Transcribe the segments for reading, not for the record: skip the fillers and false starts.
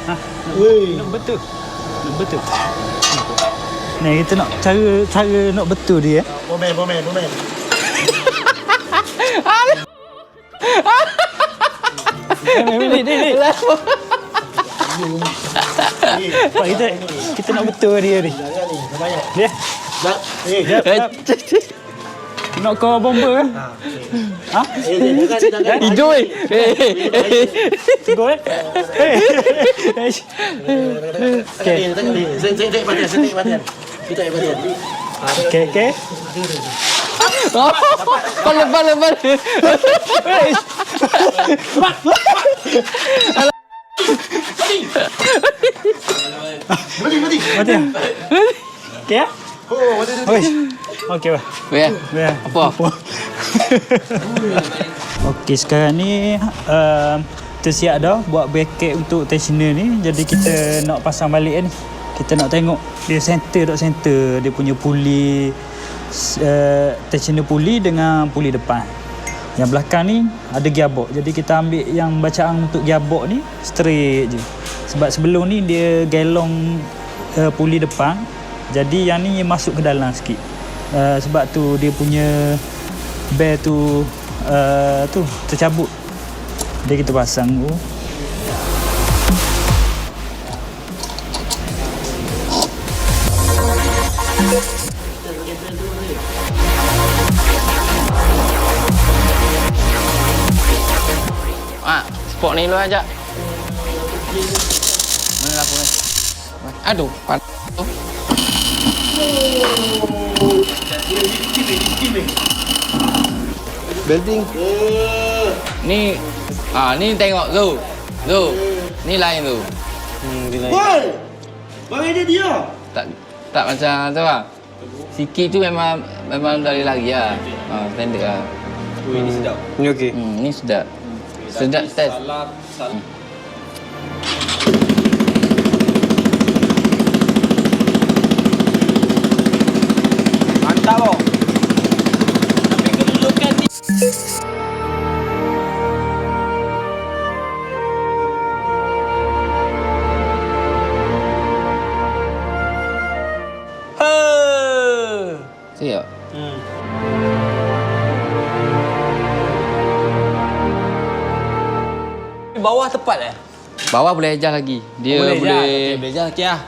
mana? Nak betul. Nak betul. Ni kita nak cara nak betul dia. Bomen. Ni. Pak, kita nak betul dia ni. Dia. Nak kau bomba kan? Ha? Hidung Tunggu Okey. Saya perhatian. Kita perhatian. Okey. Pala. Mati. Mati. Okey ya? Oh, mati. Okey bah. Ya. Apa? Okey, sekarang ni kita siap dah buat bracket untuk tensioner ni. Jadi kita nak pasang balik ni. Kita nak tengok dia center dia punya puli tensioner puli dengan puli depan. Yang belakang ni ada gearbox. Jadi kita ambil yang bacaan untuk gearbox ni straight je. Sebab sebelum ni dia gelong puli depan. Jadi yang ni masuk ke dalam sikit. Sebab tu dia punya bear tu tercabut. Jadi kita pasang tu. Spot ni lu ajak. Mana lampu ni? Aduh, Building. Ni tengok tu. Ni lain tu. Woi! Bang dia. Tak macam tu lah. Sikit tu memang dari lagi lah. Standard lah. Ini sedap. Ini okey. Ni sedap. Sedap test. Mantap boh. Tapi kedudukan ni. Siap. Bawah tepat Bawah boleh adjust lagi. Dia boleh adjust. Okey lah.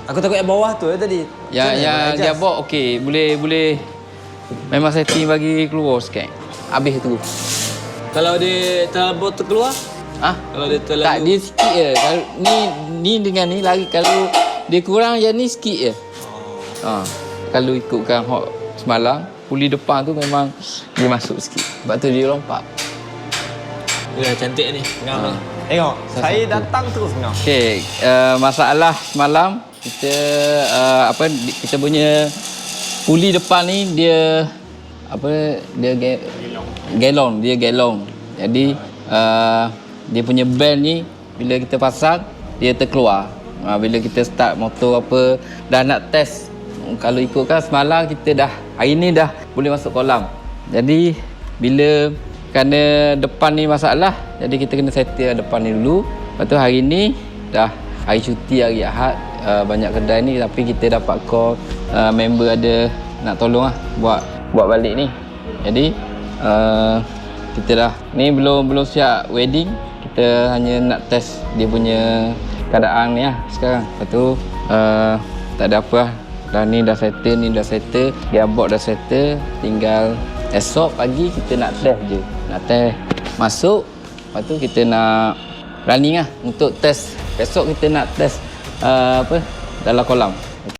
Aku takut yang bawah tu tadi. Yang gearbox okey, boleh memang setting bagi keluar sikit. Habis tu. Kalau dia terlalu terkeluar? Kalau dia terlalu Tak, dia sikit je. Kalau ni dengan ni lagi, kalau dia kurang yang ni sikit je. Kalau ikutkan hot semalam, puli depan tu memang dia masuk sikit. Sebab tu dia lompat. Ya, cantik ni. Tengok. Tengok. Saya datang terus tengok. Okey, masalah semalam kita kita punya puli depan ni dia gelong. Jadi dia punya band ni bila kita pasang dia terkeluar. Bila kita start motor apa dah nak test, kalau ikutkan semalam kita hari ni dah boleh masuk kolam. Jadi bila kerana depan ni masalah, jadi kita kena settle depan ni dulu. Lepas tu hari ni dah hari cuti, hari Ahad, banyak kedai ni, tapi kita dapat call member ada nak tolong lah buat balik ni. Jadi kita dah ni belum siap wedding, kita hanya nak test dia punya keadaan ni lah sekarang. Lepas tu tak ada apa lah. Dah ni dah settle, gearbox dah settle, tinggal esok pagi kita nak test je. Nak test masuk, lepas tu kita nak running lah untuk test. Besok kita nak test dalam kolam.